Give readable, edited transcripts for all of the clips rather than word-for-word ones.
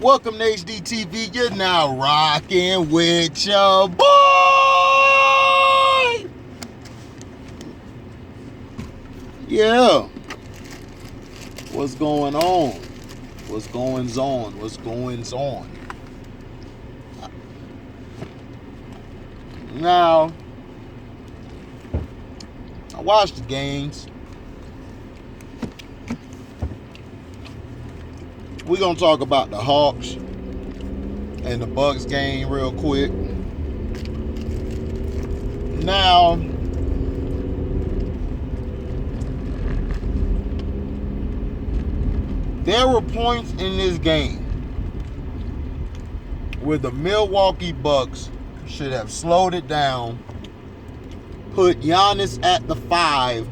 Welcome to HDTV. You're now rocking with your boy. Yeah. What's going on? What's going on? What's going on? Now, I watched the games. We're going to talk about the Hawks and the Bucks game real quick. Now, there were points in this game where the Milwaukee Bucks should have slowed it down, put Giannis at the 5,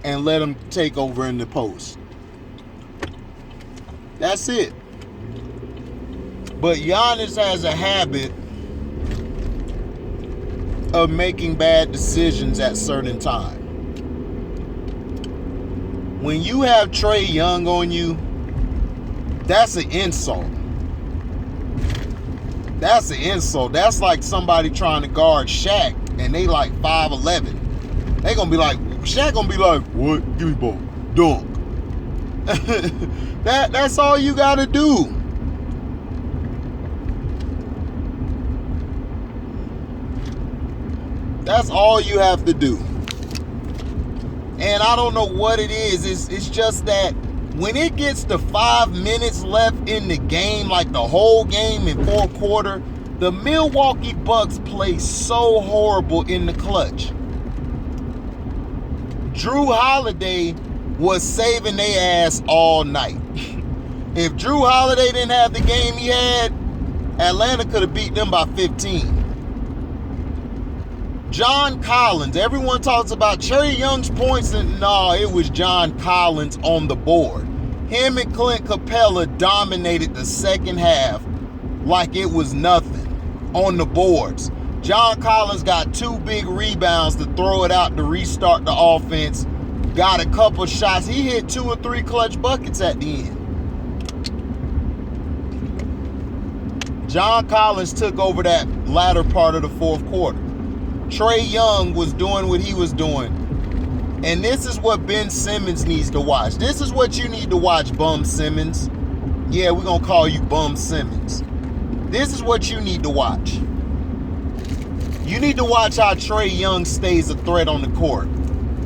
and let him take over in the post. That's it. But Giannis has a habit of making bad decisions at certain times. When you have Trae Young on you, that's an insult. That's an insult. That's like somebody trying to guard Shaq and they like 5'11". They gonna be like, Shaq gonna be like, what? Give me ball. Dunk. That's all you gotta do. That's all you have to do. And I don't know what it is. It's just that when it gets to 5 minutes left in the game, like the whole game in fourth quarter, the Milwaukee Bucks play so horrible in the clutch. Drew Holiday was saving their ass all night. If Drew Holiday didn't have the game he had, Atlanta could have beat them by 15. John Collins, everyone talks about Trae Young's points, and no, it was John Collins on the board. Him and Clint Capella dominated the second half like it was nothing on the boards. John Collins got 2 big rebounds to throw it out to restart the offense. Got a couple shots. He hit 2 or 3 clutch buckets at the end. John Collins took over that latter part of the fourth quarter. Trae Young was doing what he was doing. And this is what Ben Simmons needs to watch. This is what you need to watch, Bum Simmons. Yeah, we're going to call you Bum Simmons. This is what you need to watch. You need to watch how Trae Young stays a threat on the court.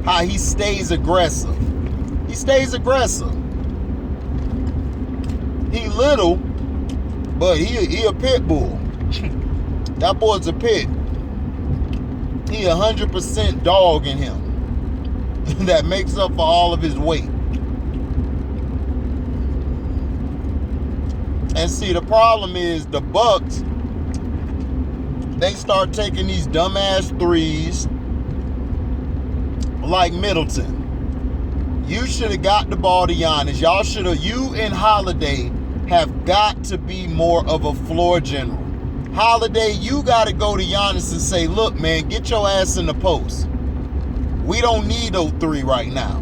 How he stays aggressive. He stays aggressive. He little, but he a pit bull. That boy's a pit. He 100% dog in him. That makes up for all of his weight. And see, the problem is the Bucks, they start taking these dumbass threes like Middleton. You should have got the ball to Giannis. Y'all should have, you and Holiday have got to be more of a floor general. Holiday, you got to go to Giannis and say, look, man, get your ass in the post. We don't need 03 right now.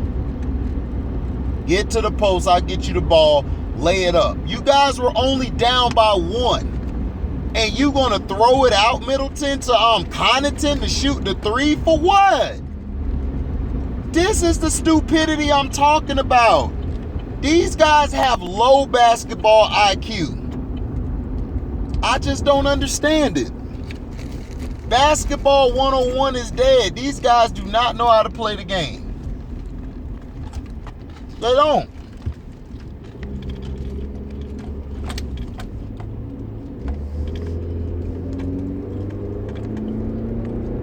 Get to the post. I'll get you the ball. Lay it up. You guys were only down by 1. And you going to throw it out, Middleton, to Connaughton to shoot the 3 for what? This is the stupidity I'm talking about. These guys have low basketball IQ. I just don't understand it. Basketball 101 is dead. These guys do not know how to play the game. They don't.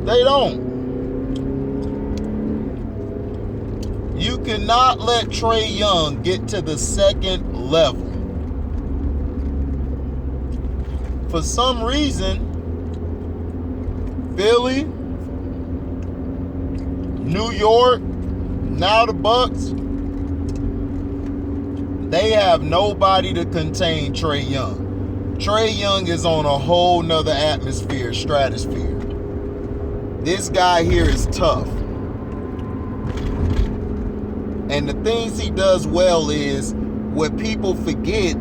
They don't. You cannot let Trae Young get to the second level. For some reason, Philly, New York, now the Bucks, they have nobody to contain Trae Young. Trae Young is on a whole nother atmosphere, stratosphere. This guy here is tough. And the things he does well is what people forget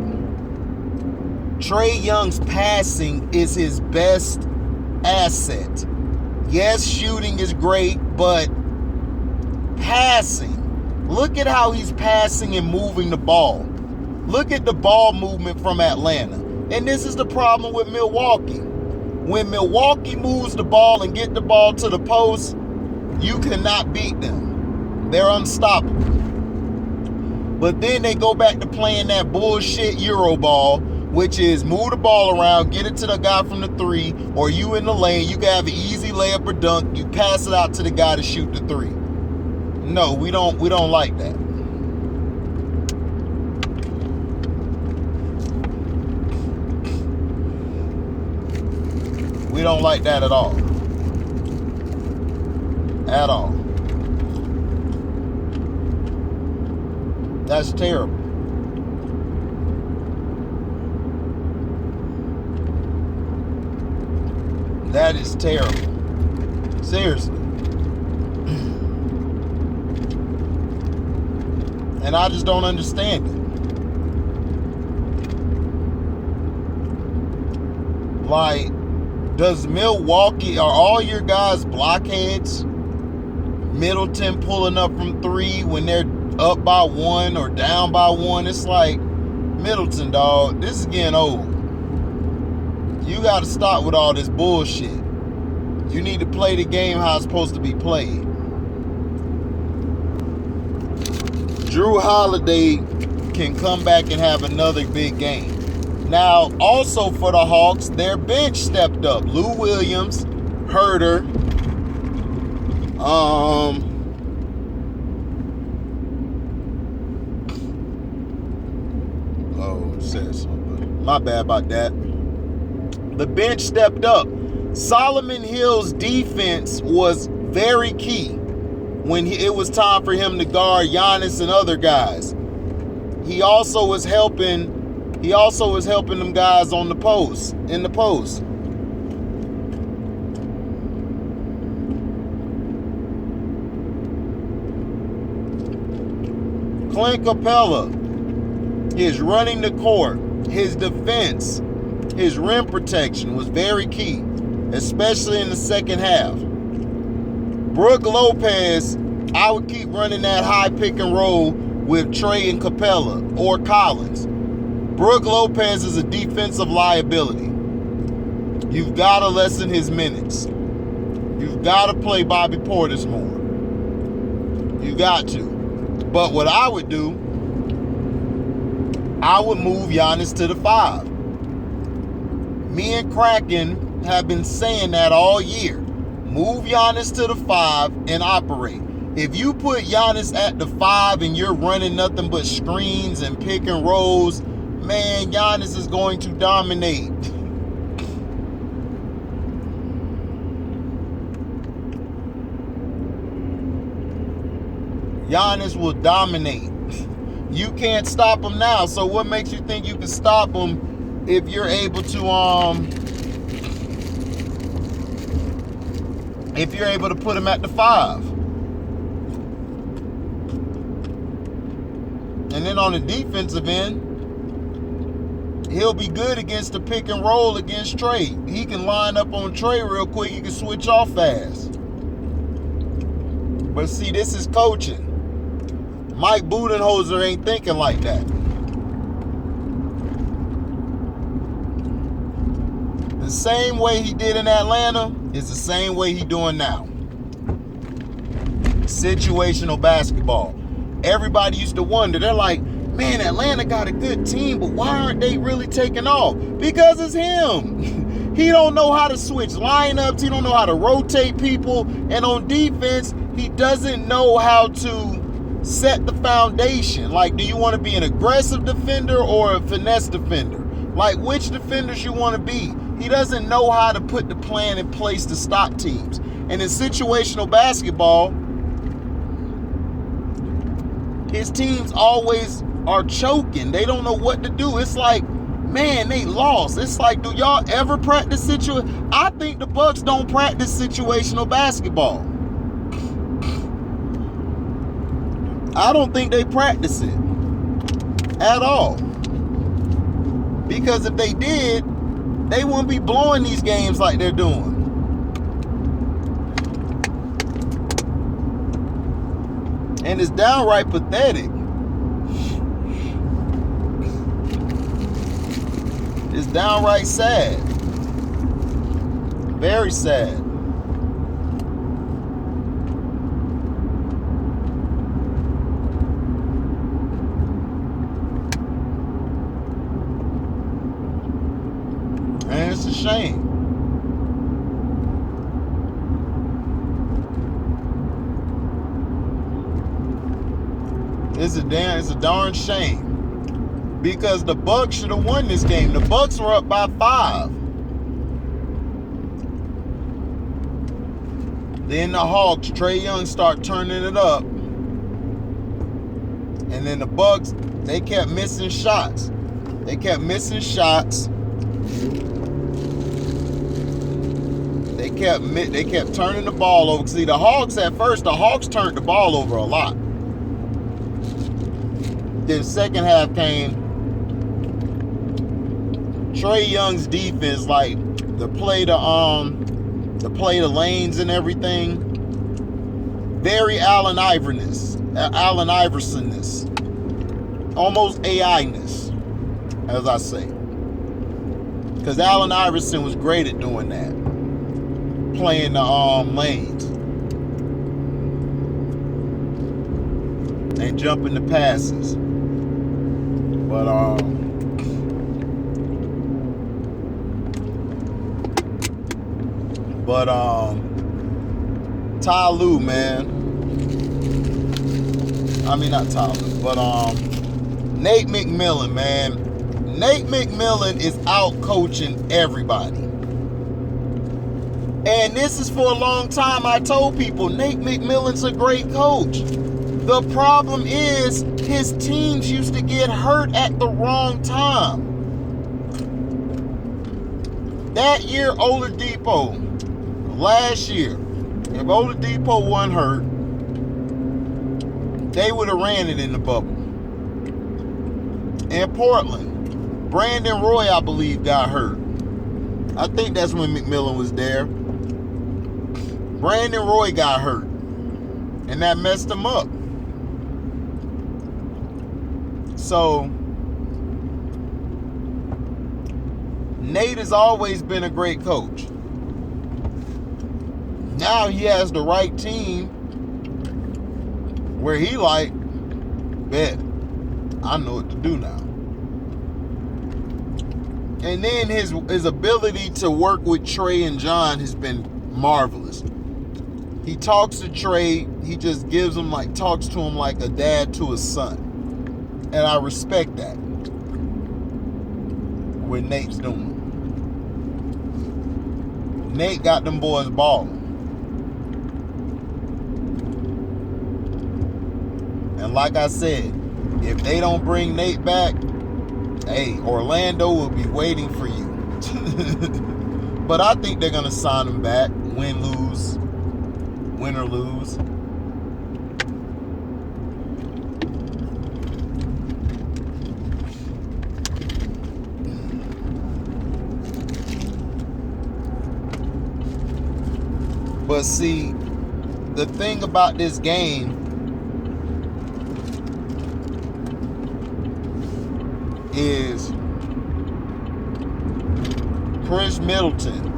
Trae Young's passing is his best asset. Yes, shooting is great, but passing. Look at how he's passing and moving the ball. Look at the ball movement from Atlanta. And this is the problem with Milwaukee. When Milwaukee moves the ball and get the ball to the post, you cannot beat them. They're unstoppable. But then they go back to playing that bullshit Euro ball, which is move the ball around, get it to the guy from the 3, or you in the lane, you can have an easy layup or dunk, you pass it out to the guy to shoot the 3. No, we don't like that. We don't like that at all. At all. That's terrible. That is terrible. Seriously. And I just don't understand it. Like, does Milwaukee, are all your guys blockheads? Middleton pulling up from 3 when they're up by 1 or down by 1. It's like, Middleton, dog, this is getting old. You got to stop with all this bullshit. You need to play the game how it's supposed to be played. Drew Holiday can come back and have another big game. Now, also for the Hawks, their bench stepped up. Lou Williams, Herter, oh, it says something. My bad about that. The bench stepped up. Solomon Hill's defense was very key when it was time for him to guard Giannis and other guys. He also was helping them guys on the post, in the post. Clint Capella, his running the court, his defense, his rim protection was very key, especially in the second half. Brook Lopez, I would keep running that high pick and roll with Trae and Capella or Collins. Brook Lopez is a defensive liability. You've got to lessen his minutes. You've got to play Bobby Portis more. You got to. But what I would do, I would move Giannis to the 5. Me and Kraken have been saying that all year. Move Giannis to the 5 and operate. If you put Giannis at the 5 and you're running nothing but screens and pick and rolls, man, Giannis is going to dominate. Giannis will dominate. You can't stop him now. So what makes you think you can stop him if you're able to put him at the 5? And then on the defensive end, he'll be good against the pick and roll against Trae. He can line up on Trae real quick. He can switch off fast. But see, this is coaching. Mike Budenholzer ain't thinking like that. The same way he did in Atlanta is the same way he doing now. Situational basketball. Everybody used to wonder. They're like, man, Atlanta got a good team, but why aren't they really taking off? Because it's him. He don't know how to switch lineups. He don't know how to rotate people. And on defense, he doesn't know how to set the foundation. Like, do you want to be an aggressive defender or a finesse defender? Like, which defenders you want to be? He doesn't know how to put the plan in place to stop teams. And in situational basketball, his teams always are choking. They don't know what to do. It's like, man, they lost. It's like, do y'all ever practice I think the Bucks don't practice situational basketball. I don't think they practice it at all. Because if they did, they wouldn't be blowing these games like they're doing. And it's downright pathetic. It's downright sad. Very sad. And it's a shame. It's a darn shame. Because the Bucks should have won this game. The Bucks were up by 5. Then the Hawks, Trae Young, start turning it up. And then the Bucks, they kept missing shots. They kept turning the ball over. See, the Hawks turned the ball over a lot. Then second half came. Trae Young's defense, like the play the lanes and everything, very Allen Iverson-ness, almost AI-ness, as I say. Because Allen Iverson was great at doing that, playing the lanes and jumping the passes. But Ty Lue, man. I mean, not Ty Lue, but Nate McMillan, man. Nate McMillan is out coaching everybody. And this is for a long time. I told people Nate McMillan's a great coach. The problem is his teams used to get hurt at the wrong time. That year, Oladipo, last year, if Oladipo wasn't hurt, they would have ran it in the bubble. In Portland, Brandon Roy, I believe, got hurt. I think that's when McMillan was there. Brandon Roy got hurt, and that messed him up. So, Nate has always been a great coach. Now he has the right team where he like, bet, I know what to do now. And then his ability to work with Trae and John has been marvelous. He talks to Trae, he just gives him talks to him like a dad to his son. And I respect that. What Nate's doing. Nate got them boys balling. And like I said, if they don't bring Nate back, hey, Orlando will be waiting for you. But I think they're going to sign him back, win or lose. But see, the thing about this game is Chris Middleton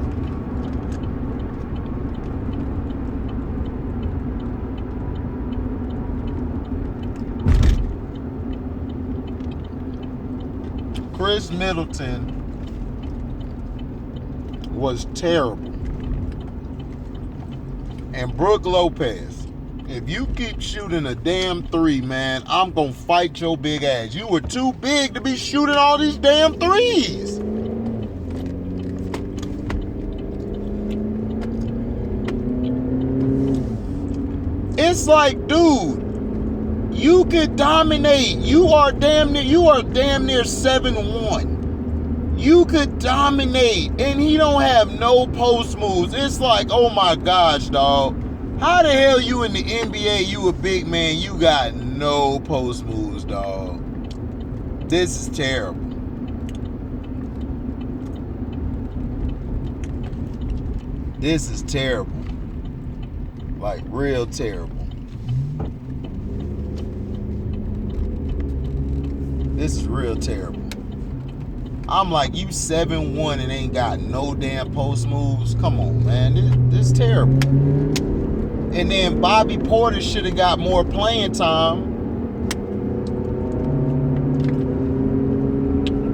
was terrible. And Brook Lopez, if you keep shooting a damn three, man, I'm gonna fight your big ass. You were too big to be shooting all these damn threes. It's like, dude, you could dominate. You are damn near 7-1. You could dominate, and he don't have no post moves. It's like, oh my gosh, dog. How the hell you in the NBA, you a big man, you got no post moves, dog. This is terrible. This is terrible. Like, real terrible. This is real terrible. I'm like, you 7-1 and ain't got no damn post moves. Come on, man. This is terrible. And then Bobby Portis should have got more playing time.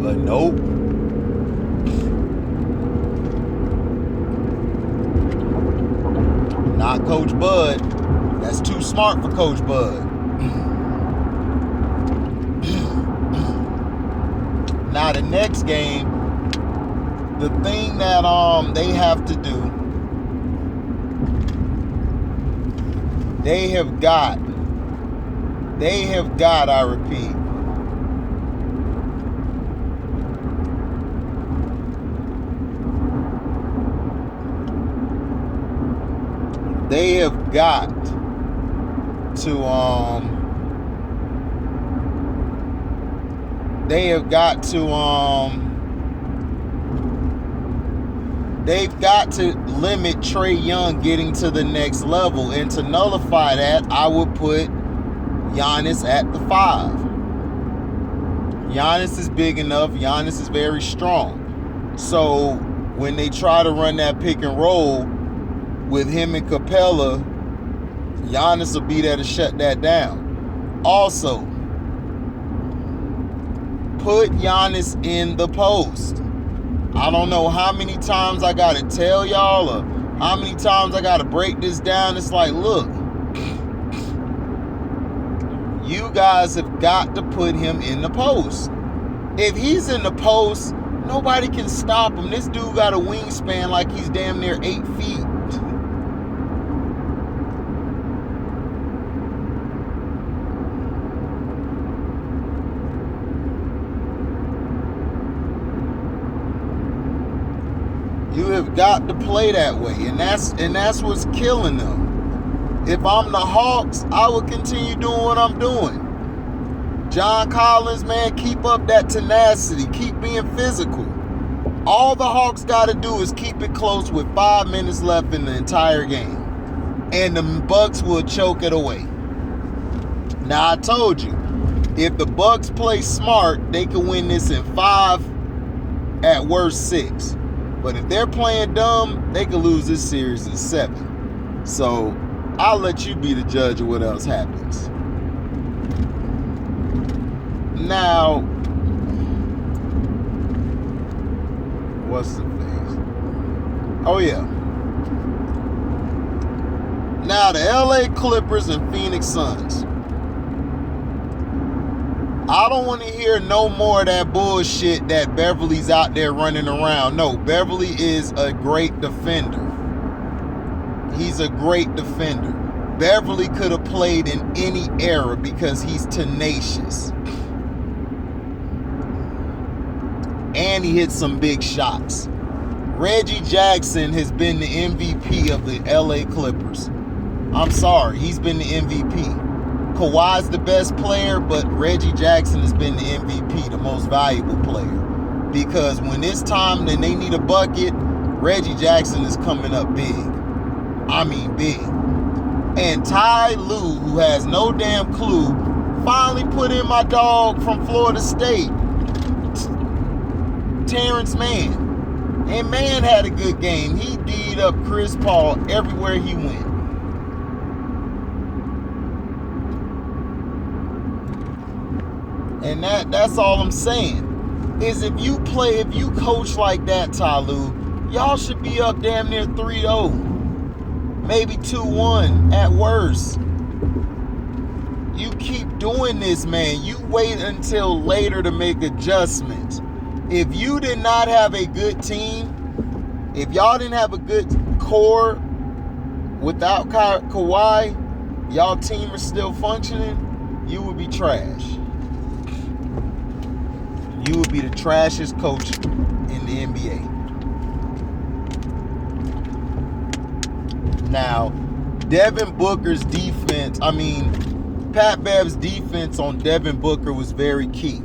But nope. Not Coach Bud. That's too smart for Coach Bud. Now the next game, the thing that they have to do, they have got, I repeat, they have got to limit Trae Young getting to the next level, and to nullify that, I would put Giannis at the 5. Giannis is big enough. Giannis is very strong. So when they try to run that pick and roll with him and Capella, Giannis will be there to shut that down. Also, put Giannis in the post. I don't know how many times I got to tell y'all or how many times I got to break this down. It's like, look, you guys have got to put him in the post. If he's in the post, nobody can stop him. This dude got a wingspan like he's damn near 8 feet. You have got to play that way, and that's what's killing them. If I'm the Hawks, I would continue doing what I'm doing. John Collins, man, keep up that tenacity. Keep being physical. All the Hawks got to do is keep it close with 5 minutes left in the entire game, and the Bucks will choke it away. Now, I told you, if the Bucks play smart, they can win this in 5, at worst 6. But if they're playing dumb, they could lose this series in 7. So I'll let you be the judge of what else happens. Now, what's the thing? Oh, yeah. Now, the LA Clippers and Phoenix Suns. I don't want to hear no more of that bullshit that Beverly's out there running around. No, Beverly is a great defender. He's a great defender. Beverly could have played in any era because he's tenacious. And he hits some big shots. Reggie Jackson has been the MVP of the LA Clippers. I'm sorry, he's been the MVP. Kawhi's the best player, but Reggie Jackson has been the MVP, the most valuable player. Because when it's time and they need a bucket, Reggie Jackson is coming up big. I mean big. And Ty Lue, who has no damn clue, finally put in my dog from Florida State, Terrence Mann. And Mann had a good game. He D'd up Chris Paul everywhere he went. And that's all I'm saying. Is if you coach like that, Ty Lue, y'all should be up damn near 3-0. Maybe 2-1 at worst. You keep doing this, man. You wait until later to make adjustments. If you did not have a good team, if y'all didn't have a good core without Kawhi, y'all team is still functioning, you would be trash. You would be the trashiest coach in the NBA. Now, Devin Booker's defense, Pat Bev's defense on Devin Booker was very key.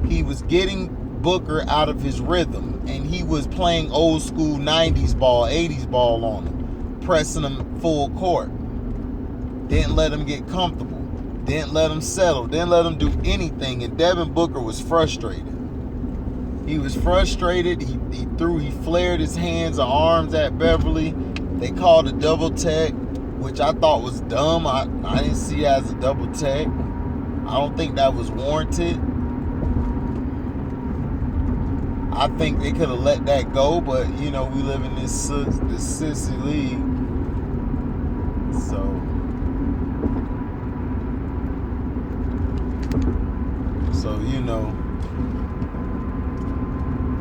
He was getting Booker out of his rhythm, and he was playing old school 90s ball, 80s ball on him, pressing him full court. Didn't let him get comfortable. Didn't let him settle. Didn't let him do anything. And Devin Booker was frustrated. He was frustrated. He flared his hands and arms at Beverly. They called a double tech, which I thought was dumb. I didn't see it as a double tech. I don't think that was warranted. I think they could have let that go, but you know, we live in this sissy league. So you know,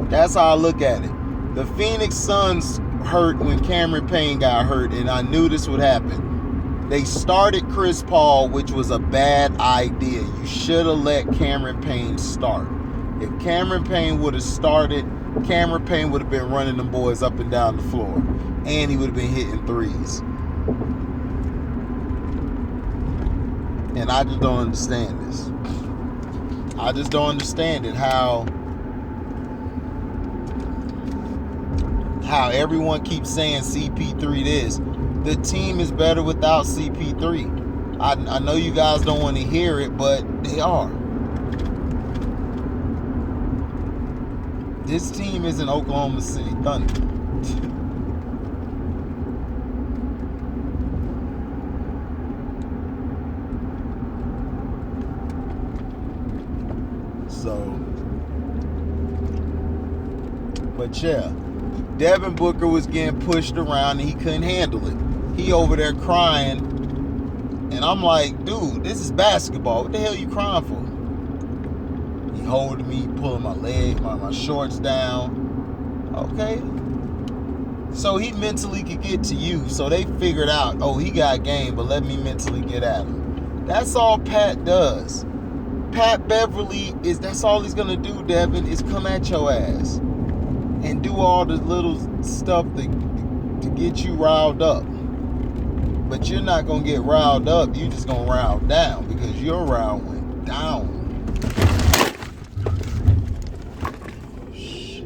that's how I look at it. The Phoenix Suns hurt when Cameron Payne got hurt, and I knew this would happen. They started Chris Paul, which was a bad idea. You should have let Cameron Payne start. If Cameron Payne would have started, Cameron Payne would have been running them boys up and down the floor, and he would have been hitting threes. And I just don't understand this. I just don't understand it, how everyone keeps saying CP3 this. The team is better without CP3. I know you guys don't want to hear it, but they are. This team isn't Oklahoma City Thunder. But yeah, Devin Booker was getting pushed around and he couldn't handle it. He over there crying, and I'm like, dude, this is basketball. What the hell are you crying for? He holding me, pulling my leg, my shorts down. Okay. So he mentally could get to you. So they figured out, oh, he got game, but let me mentally get at him. That's all Pat does. Pat Beverly that's all he's gonna do, Devin, is come at your ass and do all the little stuff to get you riled up. But you're not gonna get riled up, you just gonna rile down, because your rile went down. Shit.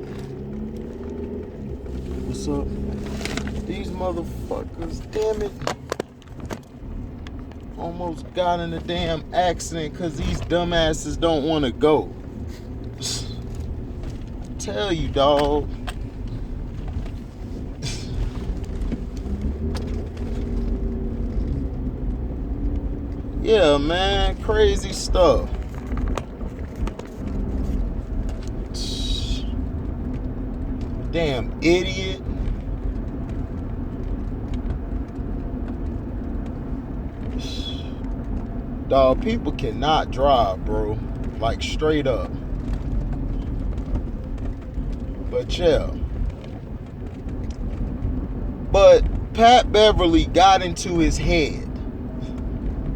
What's up? These motherfuckers, damn it. Almost got in a damn accident because these dumbasses don't want to go. Tell you, dog. Yeah, man, crazy stuff. Damn idiot. Dog, people cannot drive, bro. Like, straight up. But yeah. But Pat Beverly got into his head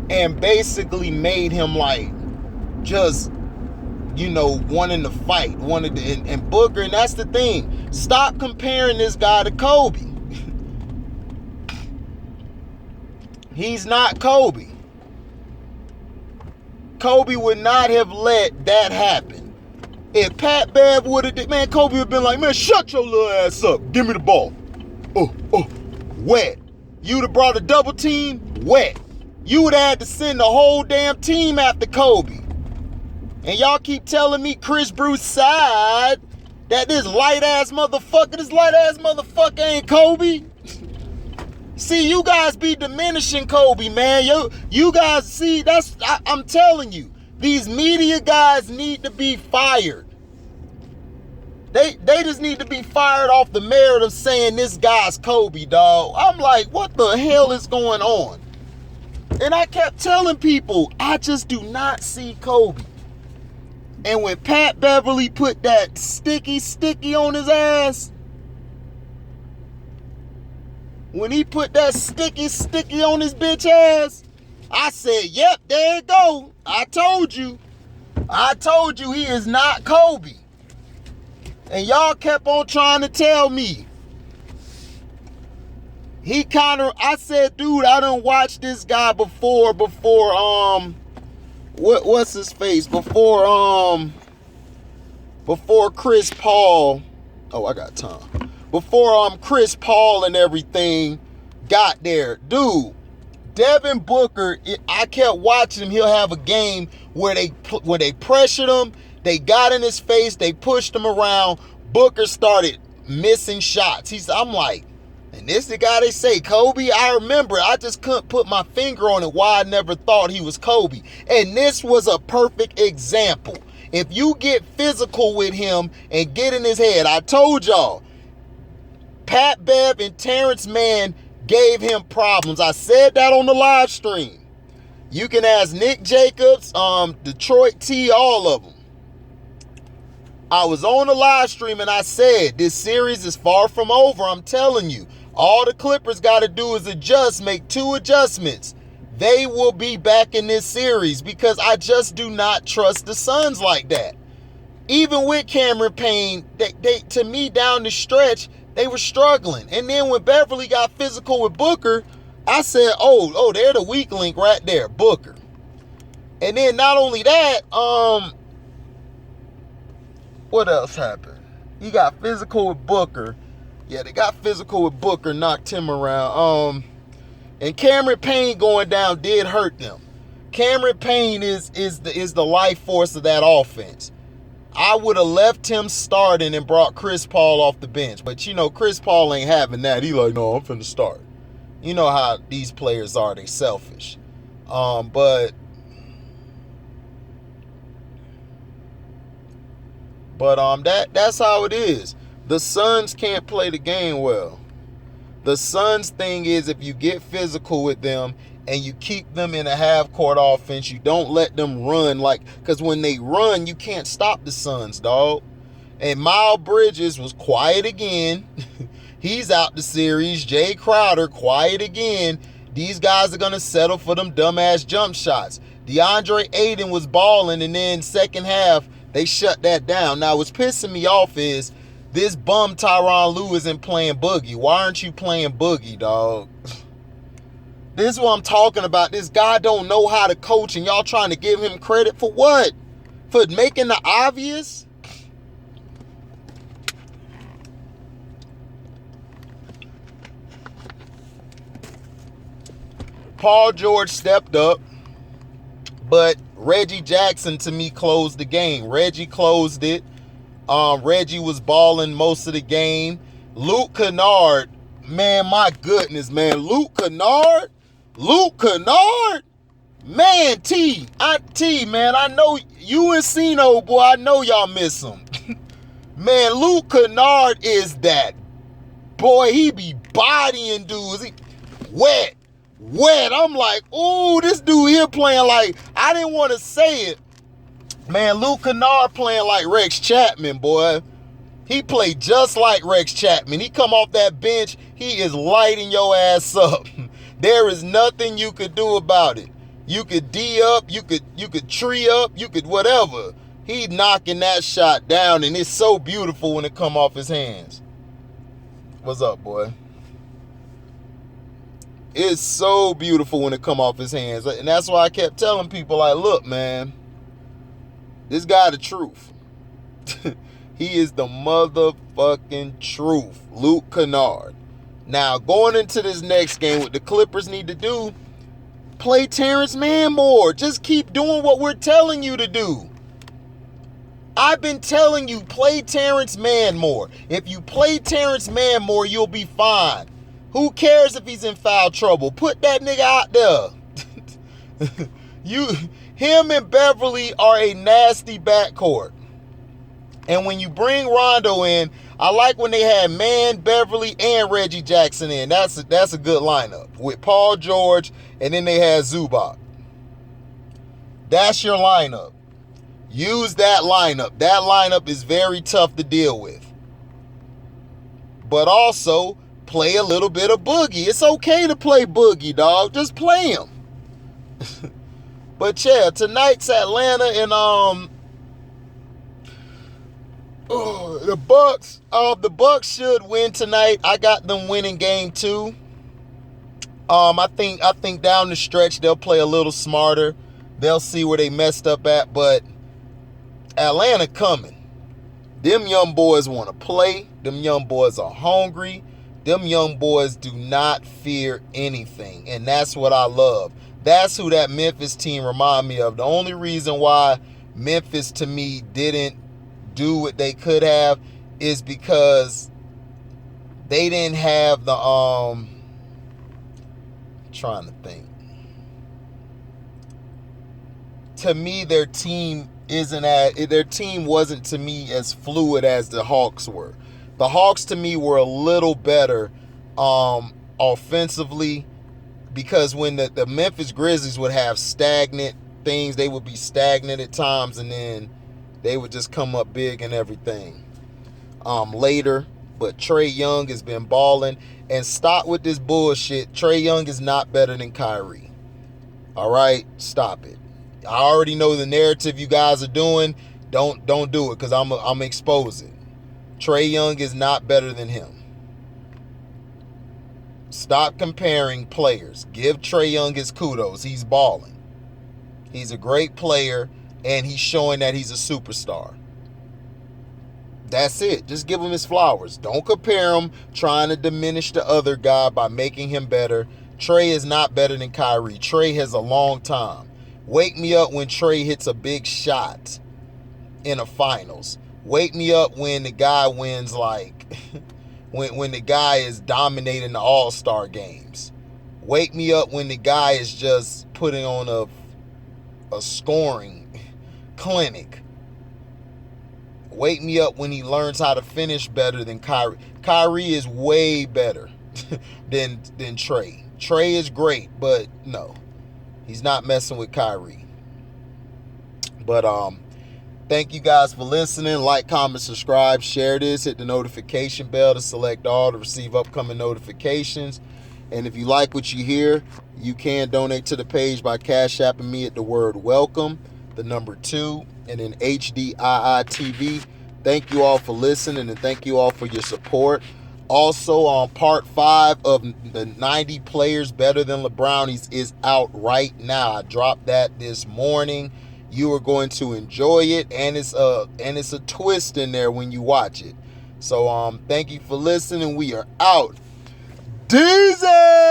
and basically made him, like, just, you know, wanting to fight. And Booker, and that's the thing. Stop comparing this guy to Kobe. He's not Kobe. Kobe would not have let that happen. If Pat Bev would have, man, Kobe would have been like, man, shut your little ass up. Give me the ball. Wet. You would have brought a double team, wet. You would have had to send the whole damn team after Kobe. And y'all keep telling me Chris Bruce side that this light-ass motherfucker ain't Kobe. See, you guys be diminishing Kobe, man. You guys, see, I'm telling you, these media guys need to be fired. They just need to be fired off the merit of saying this guy's Kobe, dog. I'm like, what the hell is going on? And I kept telling people, I just do not see Kobe. And when Pat Beverly put that sticky on his ass, when he put that sticky on his bitch ass, I said, yep, there it go. I told you he is not Kobe. And y'all kept on trying to tell me. I said, dude, I done watched this guy before, what's his face? Before before Chris Paul, oh, I got time. Before Chris Paul and everything got there, dude, Devin Booker, I kept watching him. He'll have a game where they pressured him, they got in his face, they pushed him around. Booker started missing shots. I'm like, and this the guy they say, Kobe? I remember, I just couldn't put my finger on it why I never thought he was Kobe. And this was a perfect example. If you get physical with him and get in his head, I told y'all, Pat Bev and Terrence Mann gave him problems. I said that on the live stream. You can ask Nick Jacobs, Detroit T, all of them. I was on the live stream and I said, this series is far from over. I'm telling you, all the Clippers got to do is make 2 adjustments. They will be back in this series because I just do not trust the Suns like that. Even with Cameron Payne, they to me down the stretch, they were struggling. And then when Beverly got physical with Booker, I said, oh, they're the weak link right there, Booker. And then not only that, what else happened? He got physical with Booker. Yeah, they got physical with Booker, knocked him around. And Cameron Payne going down did hurt them. Cameron Payne is the life force of that offense. I would have left him starting and brought Chris Paul off the bench. But, Chris Paul ain't having that. He like, no, I'm finna start. You know how these players are. They selfish. But that's how it is. The Suns can't play the game well. The Suns thing is, if you get physical with them and you keep them in a half-court offense, you don't let them run because when they run, you can't stop the Suns, dog. And Miles Bridges was quiet again. He's out the series. Jay Crowder, quiet again. These guys are going to settle for them dumbass jump shots. DeAndre Ayton was balling, and then second half, they shut that down. Now, what's pissing me off is this bum Tyronn Lue isn't playing Boogie. Why aren't you playing Boogie, dog? This is what I'm talking about. This guy don't know how to coach, and y'all trying to give him credit for what? For making the obvious? Paul George stepped up, but Reggie Jackson, to me, closed the game. Reggie closed it. Reggie was balling most of the game. Luke Kennard, man, my goodness, man. Luke Kennard, man, T, man, I know you and Cino, boy, I know y'all miss him. Man, Luke Kennard is that. Boy, he be bodying dudes. He wet. I'm like, ooh, this dude here playing like, I didn't want to say it. Man, Luke Kennard playing like Rex Chapman, boy. He played just like Rex Chapman. He come off that bench, he is lighting your ass up. There is nothing you could do about it. You could D up, you could tree up, you could whatever. He knocking that shot down, and it's so beautiful when it come off his hands. What's up, boy? It's so beautiful when it come off his hands. And that's why I kept telling people, like, look, man, this guy the truth. He is the motherfucking truth. Luke Kennard. Now, going into this next game, what the Clippers need to do, play Terrence Mann more. Just keep doing what we're telling you to do. I've been telling you, play Terrence Mann more. If you play Terrence Mann more, you'll be fine. Who cares if he's in foul trouble? Put that nigga out there. Him and Beverly are a nasty backcourt. And when you bring Rondo in, I like when they had Mann, Beverly, and Reggie Jackson in. That's a good lineup. With Paul George, and then they had Zubac. That's your lineup. Use that lineup. That lineup is very tough to deal with. But also, play a little bit of Boogie. It's okay to play Boogie, dog. Just play him. But yeah, tonight's Atlanta and the Bucks. The Bucks should win tonight. I got them winning game 2. I think down the stretch they'll play a little smarter. They'll see where they messed up at, but Atlanta coming. Them young boys want to play. Them young boys are hungry. Them young boys do not fear anything. And that's what I love. That's who that Memphis team remind me of. The only reason why Memphis, to me, didn't do what they could have is because they didn't have the trying to think. To me, their team wasn't to me as fluid as the Hawks were. The Hawks to me were a little better offensively, because when the Memphis Grizzlies would have stagnant things, they would be stagnant at times, and then they would just come up big and everything later. But Trae Young has been balling. And stop with this bullshit. Trae Young is not better than Kyrie. All right? Stop it. I already know the narrative you guys are doing. Don't do it, because I'm expose it. Trae Young is not better than him. Stop comparing players. Give Trae Young his kudos. He's balling. He's a great player, and he's showing that he's a superstar. That's it. Just give him his flowers. Don't compare him trying to diminish the other guy by making him better. Trae is not better than Kyrie. Trae has a long time. Wake me up when Trae hits a big shot in a finals. Wake me up when the guy wins, like, when the guy is dominating the All-Star games. Wake me up when the guy is just putting on a scoring clinic. Wake me up when he learns how to finish better than Kyrie. Kyrie is way better than Trae. Trae is great, but no. He's not messing with Kyrie. But thank you guys for listening. Like, comment, subscribe, share this. Hit the notification bell to select all to receive upcoming notifications. And if you like what you hear, you can donate to the page by Cash Apping me at the word welcome, the number 2, and then HDII-TV. Thank you all for listening, and thank you all for your support. Also, on part 5 of the 90 players better than LeBron is out right now. I dropped that this morning. You are going to enjoy it, and it's a twist in there when you watch it. So thank you for listening. We are out. Deezy!